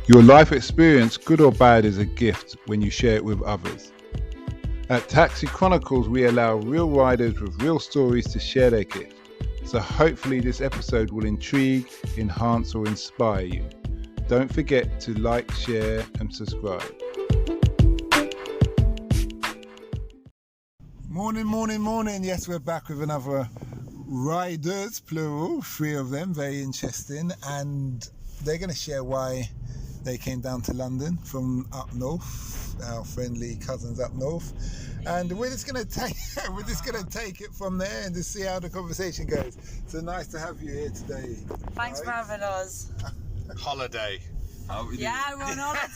Your life experience, good or bad, is a gift when you share it with others. At Taxi Chronicles, we allow real riders with real stories to share their gift. So hopefully this episode will intrigue, enhance or inspire you. Don't forget to like, share and subscribe. Morning. Yes, we're back with another riders, plural, 3 of them, very interesting. And they're going to share why they came down to London from up north, our friendly cousins up north, and we're just gonna take it from there and just see how the conversation goes. So nice to have you here today. Thanks for having us. Holiday. Yeah, we're on holiday.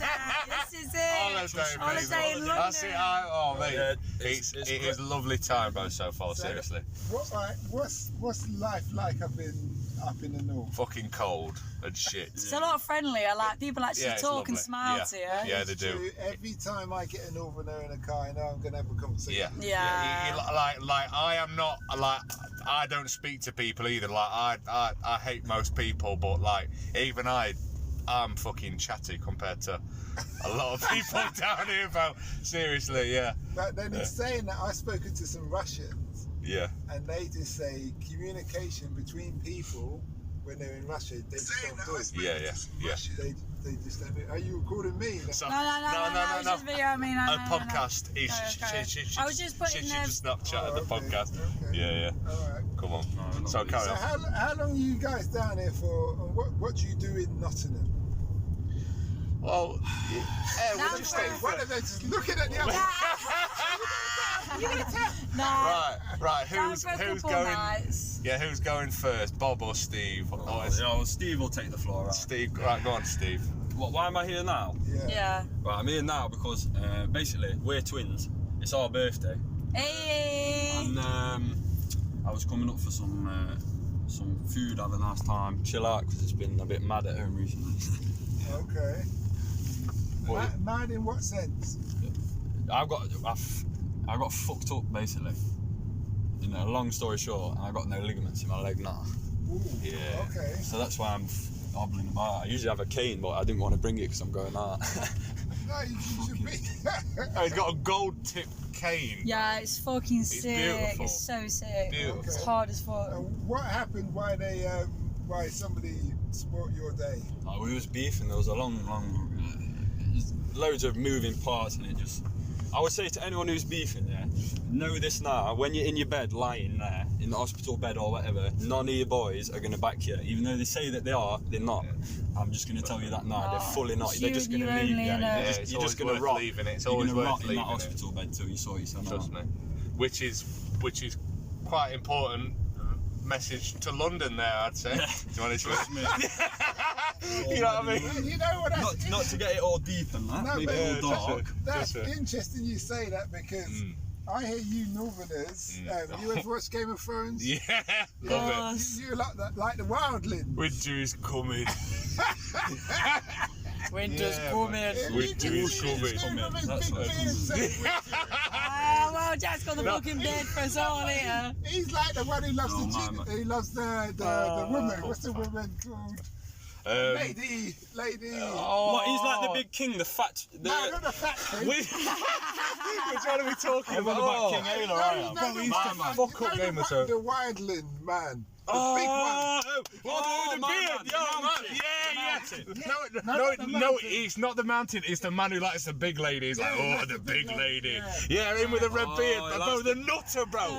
This is it. Holiday in London. That's it. Oh, mate. It is a lovely time, bro. So far, seriously. What's life like up in the north? Fucking cold and shit. It's a lot friendlier. Like people actually talk and smile to you. Yeah, they do. Every time I get a northerner in a car, I know I'm gonna have a conversation. Yeah. Like I am not like I don't speak to people either. Like I hate most people, but like even I'm fucking chatty compared to a lot of people down here, bro. Seriously, yeah. But then it's saying that I've spoken to some Russians. Yeah. And they just say communication between people when they're in Russia, they just don't do it. Yeah. They just don't do it. Are you recording me? No. It's just video. I mean, a podcast is. I was just putting she just Snapchat at the podcast. Okay. Yeah. All right. Come on. So carry on. How long are you guys down here for? And what do you do in Nottingham? Well, we'll just stay. One of them just looking at the other. Right. Who's going? Nights. Yeah, who's going first, Bob or Steve? Steve will take the floor. Right? Steve, right, go on, Steve. Why am I here now? Yeah. Right, I'm here now because basically we're twins. It's our birthday. Hey. And I was coming up for some food, have a nice time, chill out because it's been a bit mad at home recently. Okay. Mad in what sense? I got fucked up basically. You know, long story short, I got no ligaments in my leg now. Ooh, yeah. Okay. So that's why I'm hobbling about. I usually have a cane, but I didn't want to bring it because I'm going out. No, you should be. He's got a gold tip cane. Yeah, it's fucking It's sick. beautiful. It's so sick. Beautiful. It's hard as fuck. What happened? Why somebody spoilt your day? We was beefing. There was a long, loads of moving parts, and it just. I would say to anyone who's beefing, know this now. When you're in your bed, lying there in the hospital bed or whatever, none of your boys are going to back you, even though they say that they are. They're not. I'm just going to tell you that now. They're fully not. They're just going to leave you. You're just going to rot. It's You're always going to worth rot in leaving that hospital bed till you sort yourself out. Trust me. Which is quite important. Message to London there, I'd say. Do you want to trust me? You know what I mean? You know what? Not to get it all deep and that. No, maybe but all dark. That's interesting you say that because I hear you Northerners. You ever watch Game of Thrones? Yeah, love it. You like the wildling. Winter is coming. Winter's coming. Winter is coming. That's what Well, Jack's got the fucking bed for us all here. He's like the one who loves the chicken. He loves the woman. What's the woman called? Lady. What? He's like the big king, the fat. No, not the fat king. Which one are we talking I'm about? about King Ayla, I am. Bro, he's the fuck up Game of Thrones. The wildling man. The big one. The beard. Yeah. No, it's not the mountain. It's the man who likes the big lady. He's like, the big lady. Yeah, him with the red beard. Bro, the nutter, bro.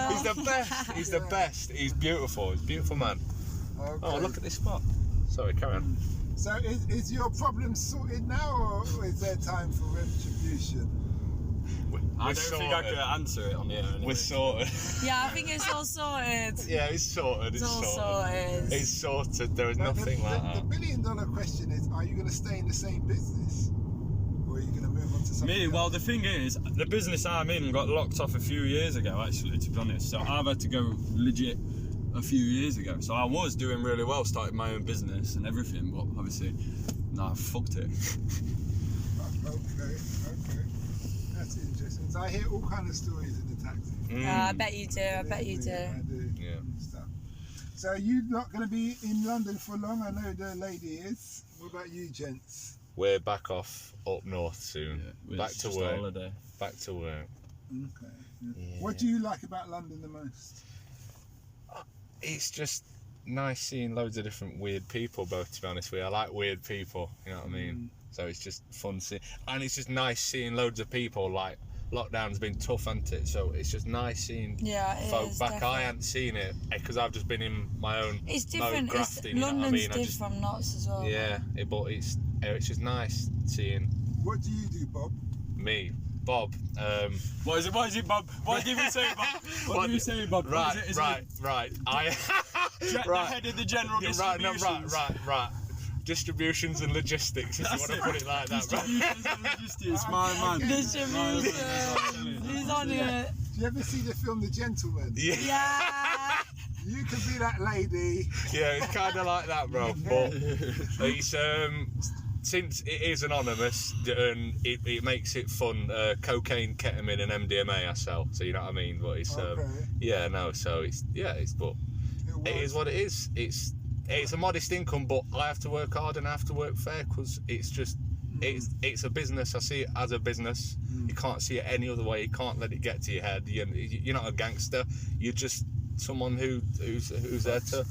He's the best. He's the best. He's beautiful. He's a beautiful man. Okay. Oh, look at this spot. Sorry, carry on. So is your problem sorted now, or is there time for retribution? I don't think I could answer it on the air. Anyway. We're sorted. Yeah, I think it's all sorted. Yeah, it's sorted. It's all sorted. It's sorted. There is nothing like that. The billion-dollar question is: are you going to stay in the same business, or are you going to move on to something else? Well, the thing is, the business I'm in got locked off a few years ago. Actually, to be honest, so I've had to go legit a few years ago. So I was doing really well, started my own business and everything, but obviously, I fucked it. Okay. That's interesting. So I hear all kind of stories in the taxi. I bet you do. I bet you do. I do. Yeah. Stuff. So you're not going to be in London for long? I know the lady is. What about you, gents? we're back off up north soon. Yeah, back it's to just a work. holiday. Back to work. Okay. Yeah. What do you like about London the most? It's just nice seeing loads of different weird people, both, to be honest with you. I like weird people, you know what I mean? So it's just fun seeing, and it's just nice seeing loads of people. Like, lockdown's been tough, hasn't it? So it's just nice seeing folk back. Definitely. I hadn't seen it because I've just been in my own It's different. mode grafting, you know what I London's mean? different from nuts as well. Yeah, but it's just nice seeing What do you do, Bob? me, Bob. What is it, Bob? What did we say, Bob? What did we say, Bob? Right. I The head of the general distributions. Right. Distributions and logistics, if you want to put it like that, right? Distributions and logistics, my man. Distribution. He's on it. Do you ever see the film The Gentleman? Yeah. You could be that lady. Yeah, it's kind of like that, bro. But it's since it is anonymous and it makes it fun. Cocaine, ketamine, and MDMA I sell. So you know what I mean. But it's Okay. So it is what it is. It's a modest income, but I have to work hard and I have to work fair because it's just it's a business. I see it as a business. You can't see it any other way. You can't let it get to your head. You're not a gangster. You're just someone who's there to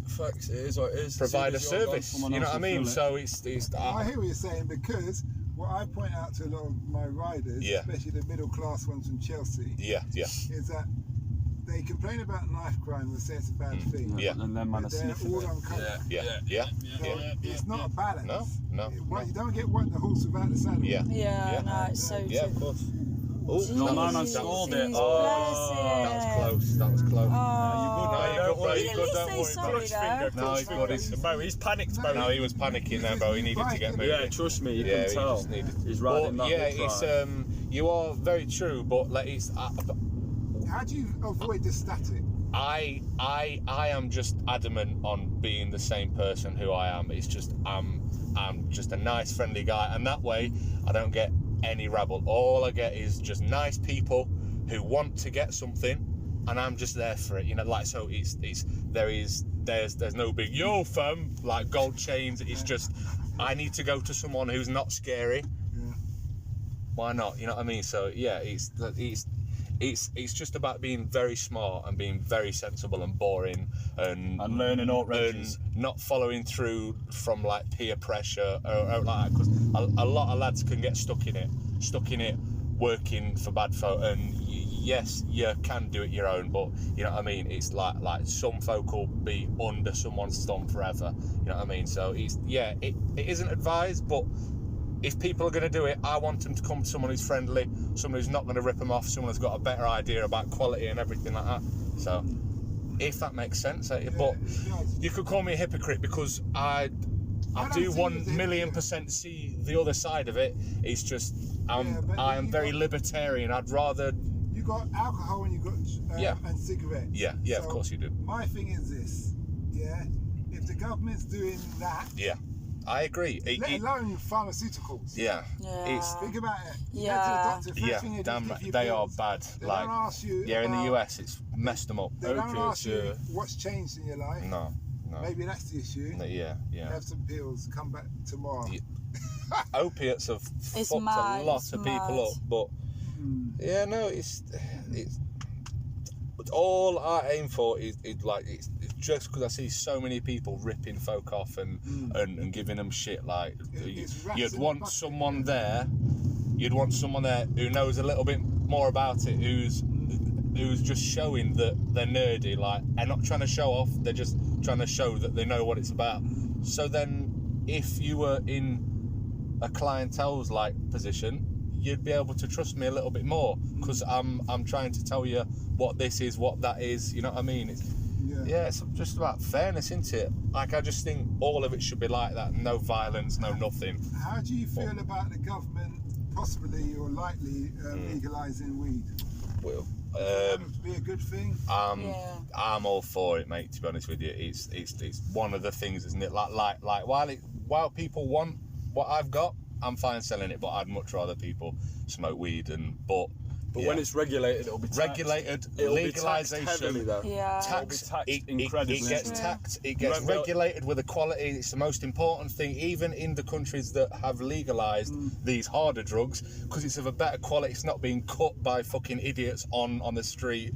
Facts, it is what it is. provide a service. You know what I mean? So it's I hear what you're saying, because what I point out to a lot of my riders, especially the middle class ones from Chelsea, is that they complain about knife crime and say it's a bad thing. Yeah. And then man, But they're all uncomfortable. Yeah. So it's not a balance. No. You don't get the horse without the saddle. Yeah, no, it's so Yeah, true. of course. Oh, No, man, I Jesus, stalled it. That was close. Oh, You're good, At don't least say worry, sorry, bro. though. No, he's good. Bro, he's panicked, bro. No, he was panicking there, bro. He needed to get moving. Yeah, trust me, you Yeah, can he tell. just needed. He's riding that it's you are very true, but like it's. How do you avoid the static? I am just adamant on being the same person who I am. It's just I'm just a nice, friendly guy, and that way I don't get any rabble. All I get is just nice people who want to get something, and I'm just there for it. You know, like so. There's no big yo fam like gold chains. It's just I need to go to someone who's not scary. Yeah. Why not? You know what I mean? So yeah, it's just about being very smart and being very sensible and boring and learning outrageous. and not following through from like peer pressure or like that, because a lot of lads can get stuck in it working for bad folk, and yes, you can do it your own, but you know what I mean, it's like some folk will be under someone's thumb forever, you know what I mean? So it isn't advised, but if people are going to do it, I want them to come to someone who's friendly, someone who's not going to rip them off, someone who's got a better idea about quality and everything like that. So, if that makes sense, but you could call me a hypocrite because I do 1,000,000% see the other side of it. It's just I am very libertarian. I'd rather. You got alcohol and you got and cigarettes. Yeah, So of course you do. My thing is this, if the government's doing that, I agree. let alone pharmaceuticals. Think about it. You Yeah. go to the doctor, first thing Damn, give you they are pills. bad. They Like, don't ask you in the about- US, it's messed them up. They don't Opiates, ask you what's changed in your life. No. Maybe that's the issue. Yeah. Have some pills, come back tomorrow. Yeah. Opiates have It's fucked mad, a lot it's of people mad. up, but it's all I aim for is it's just because I see so many people ripping folk off and giving them shit. Like It's rats you'd in want the bucket. someone there who knows a little bit more about it, who's just showing that they're nerdy, like, and not trying to show off, they're just trying to show that they know what it's about. So then if you were in a clientele's like position, you'd be able to trust me a little bit more, because I'm trying to tell you what this is, what that is, you know what I mean? It's just about fairness, isn't it? Like, I just think all of it should be like that, no violence, no nothing. How do you feel about the government possibly or likely legalising weed? Well, That would be a good thing. I'm all for it, mate, to be honest with you. It's one of the things, isn't it? Like while people want what I've got, I'm fine selling it, but I'd much rather people smoke weed. But But when it's regulated, it'll be taxed. Regulated, It'll legalisation. be taxed heavily, though. Yeah. Tax, incredibly. it gets taxed, it gets regulated with a quality. It's the most important thing, even in the countries that have legalised these harder drugs, because it's of a better quality. It's not being cut by fucking idiots on the street.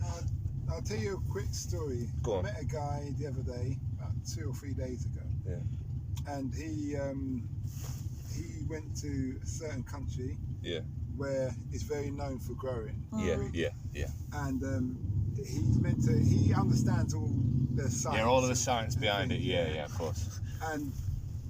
I'll tell you a quick story. Go on. I met a guy the other day, about 2 or 3 days ago. Yeah. And he went to a certain country Yeah. where it's very known for growing. Yeah. And he understands all the science. Yeah, all of the science behind it. Yeah, of course. And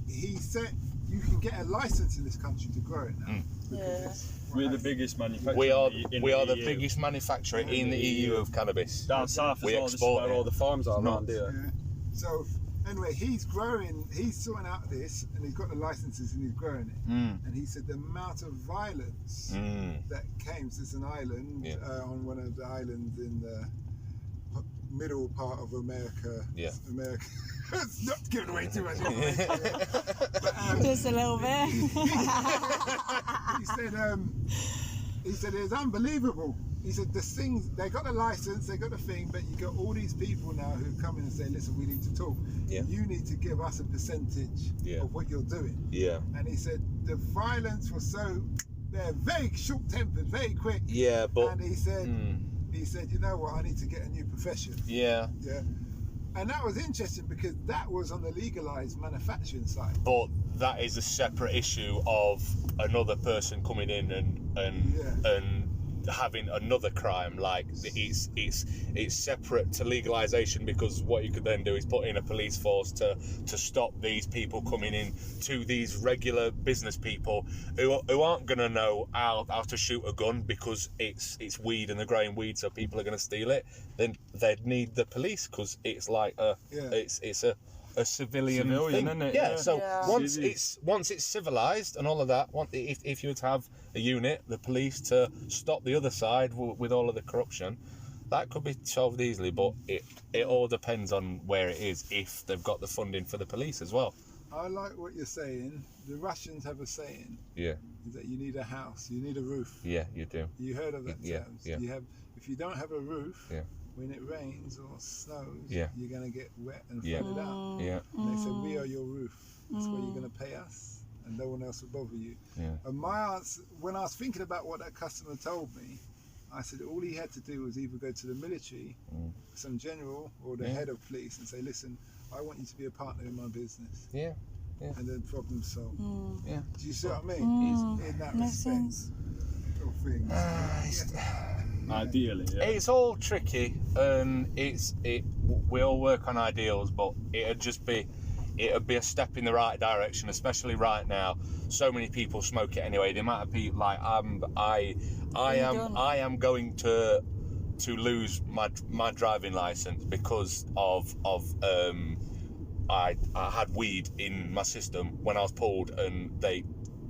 he said you can get a license in this country to grow it now. Yeah. We're the biggest manufacturer. We are the the biggest manufacturer in the EU of cannabis. Down south as We well. This is export where it. all the farms are around Yeah. here. So anyway, he's growing. He's sorting out this, and he's got the licenses, and he's growing it. And he said the amount of violence that came. So it's an island on one of the islands in the middle part of America. Yeah. America. It's not giving away too much. Just a little bit. He said it's unbelievable. He said the things, they got the license, they got the thing, but you got all these people now who come in and say, listen, we need to talk. Yeah. You need to give us a percentage of what you're doing. Yeah. And he said the violence was so, they're very short-tempered, very quick. Yeah, but And he said, you know what, I need to get a new profession. yeah. Yeah. And that was interesting because that was on the legalised manufacturing side. But that is a separate issue of another person coming in and having another crime. Like it's separate to legalisation, because what you could then do is put in a police force to stop these people coming in to these regular business people who aren't going to know how to shoot a gun because it's weed and they're growing weed, so people are going to steal it. Then they'd need the police, because it's like it's a civilian thing. Isn't it? Yeah. So Yeah. once it's civilized and all of that, if you would have a unit, the police, to stop the other side with all of the corruption, that could be solved easily. But it all depends on where it is, if they've got the funding for the police as well. I like what you're saying. The Russians have a saying Yeah. that you need a house, you need a roof. Yeah, you do. You heard of that Yeah, term? yeah. If you don't have a roof, when it rains or snows, you're going to get wet and flooded out. Yeah. And they said, we are your roof. That's why you're going to pay us, and no one else will bother you. Yeah. And my answer, when I was thinking about what that customer told me, I said all he had to do was either go to the military, some general, or the head of police, and say, listen, I want you to be a partner in my business. Yeah. And then problem solved. Yeah. Do you see what I mean? In that Makes respect. sense. Of things. Ideally, yeah. It's all tricky, and we all work on ideals, but it'd be a step in the right direction, especially right now. So many people smoke it anyway. The amount of people, like I am going to lose my driving license because of I had weed in my system when I was pulled, and they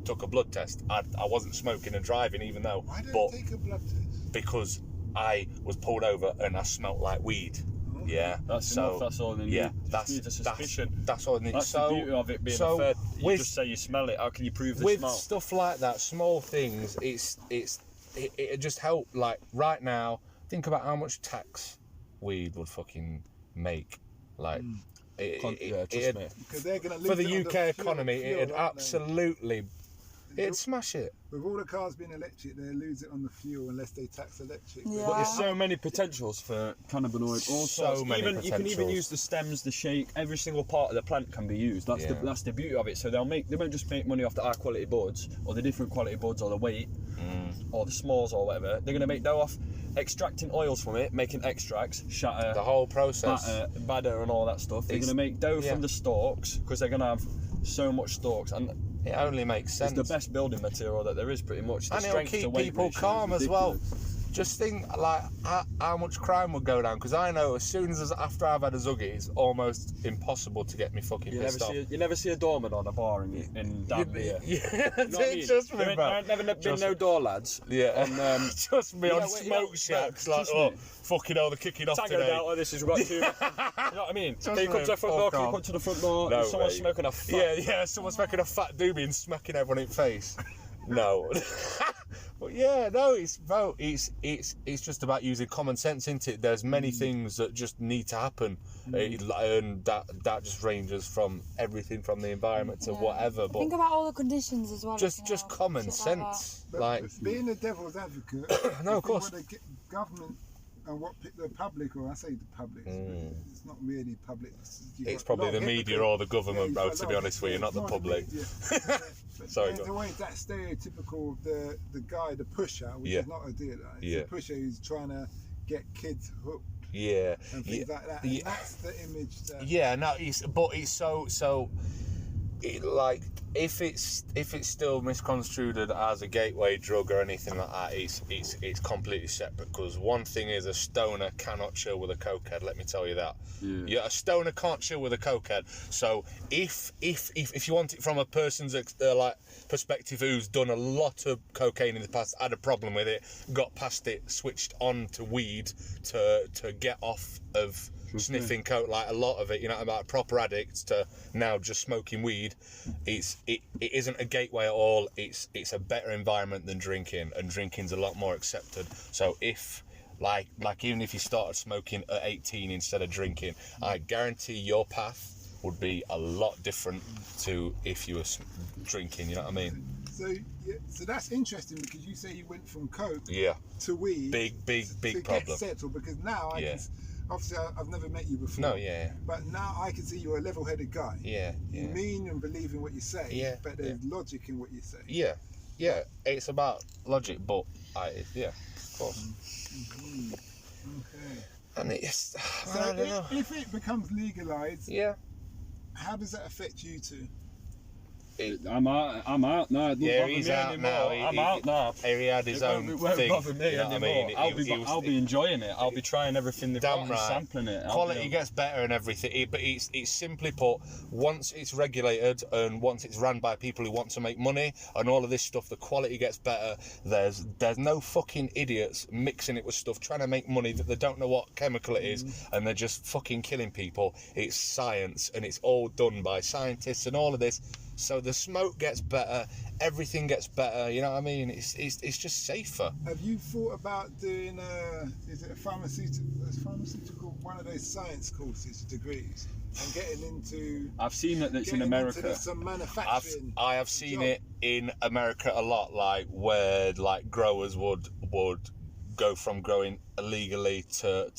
took a blood test. I wasn't smoking and driving, even though. Why don't they take a blood test? Because I was pulled over and I smelt like weed. Yeah, That's enough. That's all they need. Yeah, Just need a suspicion. That's all they need. That's so, the beauty of it being so a fair. You with- just say you smell it. How can you prove the with smell? stuff like that, small things, it just help. Like right now, think about how much tax weed would fucking make. Like Trust me. Because they're going to lose for the it on UK fuel, economy, fuel, it'd aren't they? absolutely, it'd smash it. With all the cars being electric, they lose it on the fuel unless they tax electric. Yeah. But there's so many potentials for cannabinoid. All So sorts. many You can even potentials. use the stems, the shake. Every single part of the plant can be used. That's Yeah. the beauty of it. So they won't just make money off the high quality buds or the different quality buds or the weight or the smalls or whatever. They're going to make dough off extracting oils from it, making extracts, shatter, The whole process. batter and all that stuff. They're going to make dough yeah. from the stalks because they're going to have so much stalks, and It only makes sense. it's the best building material that there is, pretty much. The And it'll strength to keep weight people ratio is calm as well. ridiculous. Just think like how much crime would go down, because I know as soon as after I've had a zuggy, it's almost impossible to get me fucking pissed off. You never see a doorman on a bar in damn beer. Yeah, You know what I mean? just me, There bro. ain't never been Just- no door lads. Yeah, On, just me on yeah, smoke shacks, like, trust oh, me. fucking hell, they're kicking off Tango today. Delta, this is right too. You know what I mean? Can you come me, to the front door? fuck Can you off. come to the front door? No, Someone's mate. smoking a fat. Yeah, someone's making a fat doobie and smacking everyone in the face. No. But yeah, no, it's just about using common sense, isn't it? There's many things that just need to happen, and that just ranges from everything from the environment to whatever. But think about all the conditions as well. just common sense, But being a devil's advocate. No, of course. What the government and what the public, or I say the public, it's not really public. It's probably the media or the government, bro. To be honest with you, not the public. Sorry. There's always that stereotypical the guy, the pusher, which is not a dealer. It's a pusher who's trying to get kids hooked. Yeah. And things like that. And that's the image. Yeah. No. It's so. Like if it's still misconstrued as a gateway drug or anything like that, it's completely separate. Because one thing is, a stoner cannot chill with a cokehead. Let me tell you that. Yeah, a stoner can't chill with a cokehead. So if you want it from a person's like perspective who's done a lot of cocaine in the past, had a problem with it, got past it, switched on to weed to get off of sniffing coke, like a lot of it, you know, about proper addicts to now just smoking weed. It isn't a gateway at all. It's a better environment than drinking, and drinking's a lot more accepted. So if like even if you started smoking at 18 instead of drinking, I guarantee your path would be a lot different to if you were drinking, you know what I mean? So that's interesting, because you say you went from coke to weed. Big problem. Get settled, because now I can, obviously I've never met you before. No, yeah. But now I can see you're a level-headed guy. Yeah. You mean and believe in what you say. Yeah. But there's logic in what you say. Yeah. It's about logic, but of course. Okay. And it's so if it becomes legalized, how does that affect you two? I'm out now. He's out now. I'm out now. He had his own thing. It won't bother me anymore. I'll be enjoying it. I'll be trying everything they've got and sampling it. Quality gets better and everything. But it's simply put, once it's regulated and once it's run by people who want to make money and all of this stuff, the quality gets better. There's no fucking idiots mixing it with stuff, trying to make money that they don't know what chemical it is, and they're just fucking killing people. It's science, and it's all done by scientists and all of this. So the smoke gets better, everything gets better, you know what I mean? It's just safer. Have you thought about doing is it a pharmaceutical, one of those science courses, degrees, and getting into... I've seen that's in America. Some manufacturing. I have seen it in America a lot, like where like growers would go from growing illegally to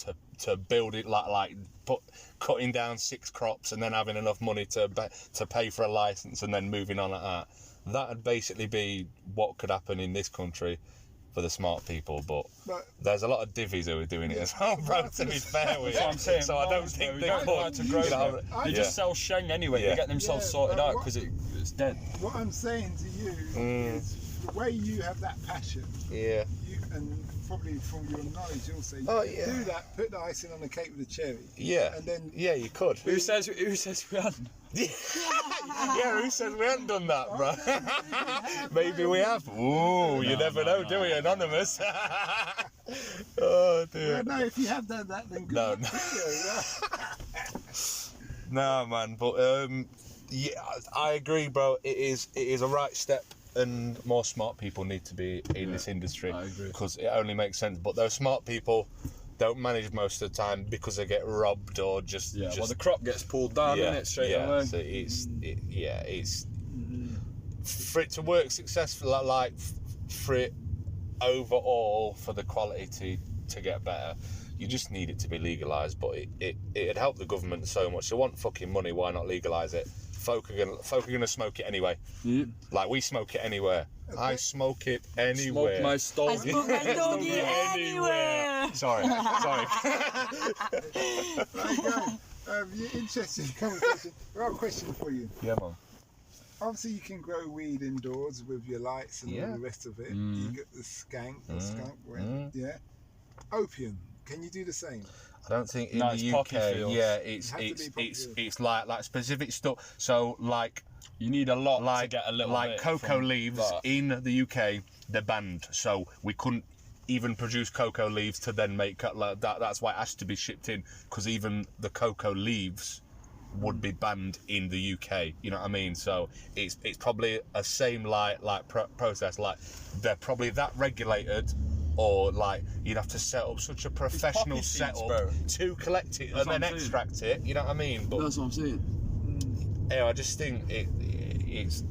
build it like cutting down 6 crops and then having enough money to pay for a license and then moving on like that. That'd basically be what could happen in this country for the smart people, but there's a lot of divvies who are doing it as well, bro, to be fair with you. That's what I'm saying. So I don't think they could to grow them. They just sell Sheng anyway. They get themselves sorted out because it's dead. What I'm saying to you is the way you have that passion. Yeah. And probably from your knowledge, you'll say, do that, put the icing on the cake with the cherry. Yeah. And then you could. Who says we hadn't? Who says we haven't done that, bro? Maybe we have. Ooh, you never know, do we? Anonymous. Oh dear. Well, no, if you have done that, then good. No, man. But I agree, bro. It is a right step. And more smart people need to be in this industry, because it only makes sense. But those smart people don't manage most of the time because they get robbed or just well, the crop gets pulled down in it straight away. So it's for it to work successfully, like for it overall, for the quality to get better, you just need it to be legalised. But it'd help the government so much. They want fucking money, why not legalise it? Folk are gonna smoke it anyway. Like we smoke it anywhere. I smoke it anywhere. Smoke my stogie. I smoke my stogie anywhere. Sorry. Interesting conversation. I've got a question for you. Yeah, man. Obviously, you can grow weed indoors with your lights and all the rest of it. You get the skunk, Opium. Can you do the same? I don't think in the UK. Yeah, it's like specific stuff. So like you need a lot to get a little like bit cocoa leaves in the UK. They're banned, so we couldn't even produce cocoa leaves to then make like that. That's why it has to be shipped in, because even the cocoa leaves would be banned in the UK. You know what I mean? So it's probably a same process. Like they're probably that regulated, or like you'd have to set up such a professional seeds, setup bro. to collect it That's and then what I'm saying. extract it. You know what I mean? But That's what I'm saying. yeah, I just think it's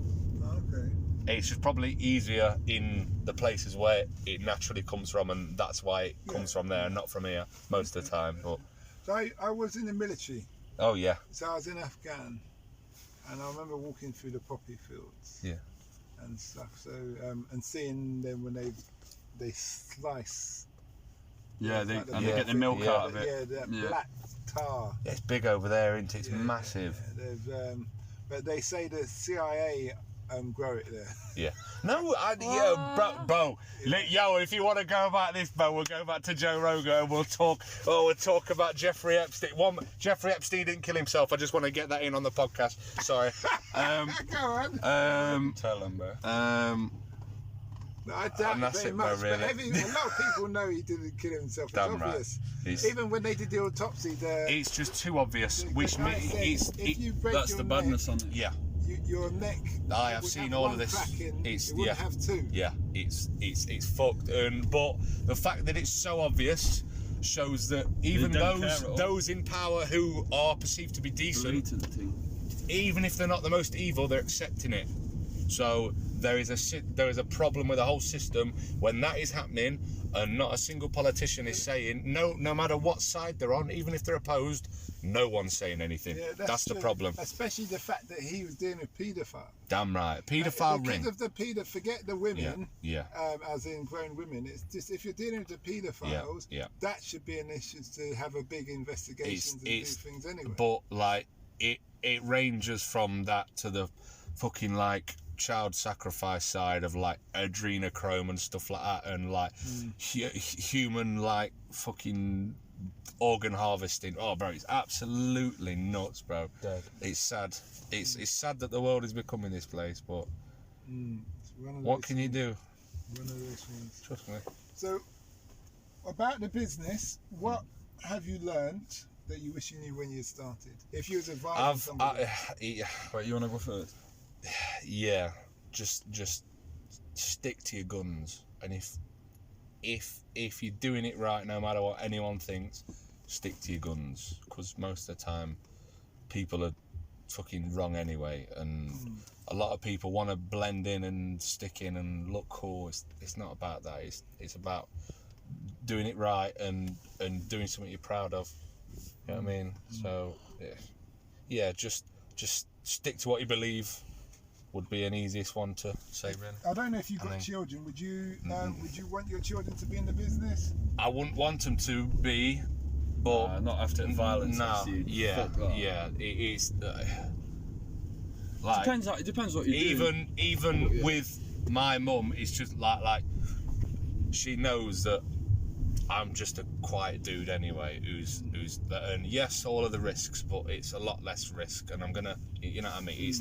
Okay. it's just probably easier in the places where it naturally comes from, and that's why it comes from there and not from here most of the time. But So I was in the military. oh yeah, So I was in Afghan, and I remember walking through the poppy fields. Yeah. And stuff. So and seeing them when they slice. Yeah, they like and they get the milk yeah. out of it. Yeah, that black tar. it's big over there, isn't it? It's Yeah, massive. Yeah, they've, but they say the CIA grow it there. Yeah. No, bro. Yo, if you want to go about this, bro, we'll go back to Joe Rogan and we'll talk. Oh, we'll talk about Jeffrey Epstein. Jeffrey Epstein didn't kill himself. I just want to get that in on the podcast. Sorry. Go on. Tell them, bro. No, I doubt And it that's very it, bro, much. really. But a lot of people know he didn't kill himself. It's Damn right. obvious. It's- Even when they did the autopsy, It's just too obvious. the Which guy means said, if you break That's your the badness neck, on it. yeah. your neck. I have would seen have all one of this. crack in, It's it wouldn't have two. Yeah, it's fucked. But the fact that it's so obvious shows that even don't care at all. those in power who are perceived to be decent, Blatant thing. even if they're not the most evil, they're accepting it. So there is a problem with the whole system when that is happening, and not a single politician is saying no matter what side they're on, even if they're opposed, no one's saying anything. Yeah, that's the true. problem. Especially the fact that he was dealing with paedophile. Damn right, paedophile ring. Because of the forget the women. Yeah. As in grown women, it's just if you're dealing with the paedophiles, Yeah. that should be an issue to have a big investigation and do things anyway. But like it ranges from that to the fucking like child sacrifice side of like adrenochrome and stuff like that, and like human like fucking organ harvesting. Oh, bro, it's absolutely nuts, bro. Dead. It's sad. It's sad that the world is becoming this place, but It's one of what those can you do? One of those things. Trust me. So, about the business, what have you learned that you wish you knew when you started? If you was advising somebody. Wait, you want to go first? Yeah, just stick to your guns, and if you're doing it right, no matter what anyone thinks, stick to your guns, because most of the time people are fucking wrong anyway, and a lot of people want to blend in and stick in and look cool. It's not about that. It's about doing it right and doing something you're proud of. You know what I mean? So yeah, just stick to what you believe would be an easiest one to say, really. I don't know if you've got children. Would you want your children to be in the business? I wouldn't want them to be, but Not after violence. no, yeah. it is. Like It depends what you do. even with my mum, it's just like she knows that I'm just a quiet dude anyway, who's and yes, all of the risks, but it's a lot less risk, and I'm gonna, you know what I mean.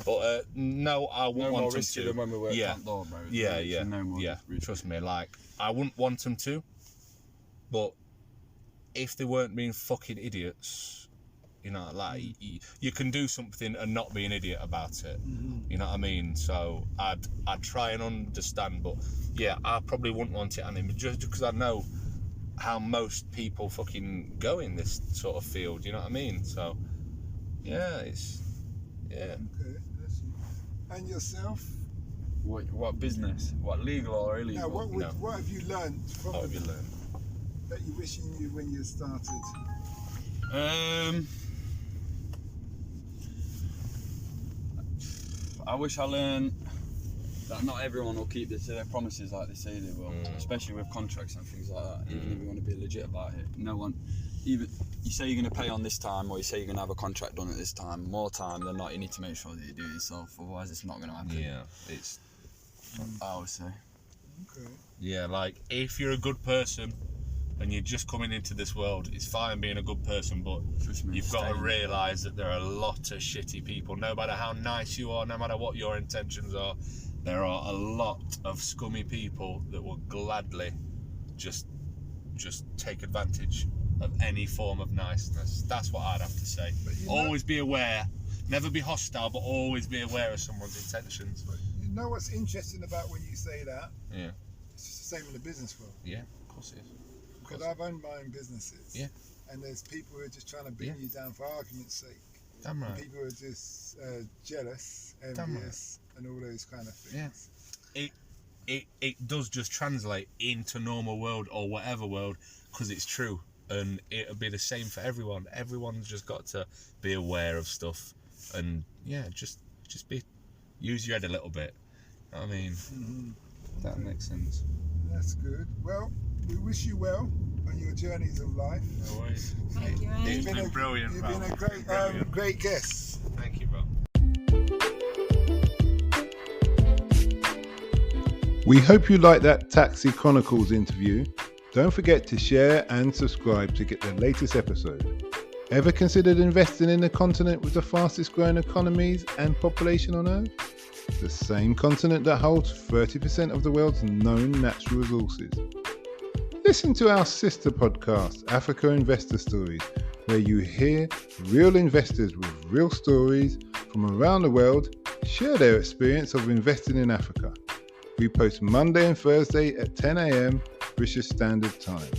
But no, I wouldn't No want more them risky to. than when we were at Yeah, Camp Door, bro. yeah. No more risky. Trust me, like I wouldn't want them to, but if they weren't being fucking idiots, you know, like you can do something and not be an idiot about it. You know what I mean? So I'd try and understand, but yeah, I probably wouldn't want it on him just because I know how most people fucking go in this sort of field. You know what I mean? So yeah, Okay, that's it. And yourself? What business? What, legal or illegal? Now, what have you learned from What have you learned? that you wish you knew when you started? I wish I learned that not everyone will keep their promises like they say they will, especially with contracts and things like that. Even if you want to be legit about it, no one. Even you say you're going to pay on this time, or you say you're going to have a contract done at this time. More time than not, you need to make sure that you do it yourself. Otherwise, it's not going to happen. Yeah, it's I would say. Okay. yeah. Like if you're a good person and you're just coming into this world, it's fine being a good person, but Trust me, you've got to stay- realise that there are a lot of shitty people. No matter how nice you are, no matter what your intentions are, there are a lot of scummy people that will gladly just take advantage of any form of niceness. That's what I'd have to say. Always be aware. Never be hostile, but always be aware of someone's intentions. But you know what's interesting about when you say that? Yeah. It's the same in the business world. Yeah, of course it is. Because I've owned my own businesses. Yeah. And there's people who are just trying to bring you down for argument's sake. Damn right. And people who are just jealous, envious, and all those kind of things. Yeah. It does just translate into normal world or whatever world, because it's true, and it'll be the same for everyone. Everyone's just got to be aware of stuff, and just use your head a little bit. I mean, that makes sense. That's good. Well, we wish you well on your journeys of life. No worries. Thank you, Andy. It's been brilliant. You've been a great guest. Thank you, bro. We hope you liked that Taxi Chronicles interview. Don't forget to share and subscribe to get the latest episode. Ever considered investing in the continent with the fastest growing economies and population on Earth? The same continent that holds 30% of the world's known natural resources. Listen to our sister podcast, Africa Investor Stories, where you hear real investors with real stories from around the world share their experience of investing in Africa. We post Monday and Thursday at 10 a.m. British Standard Time.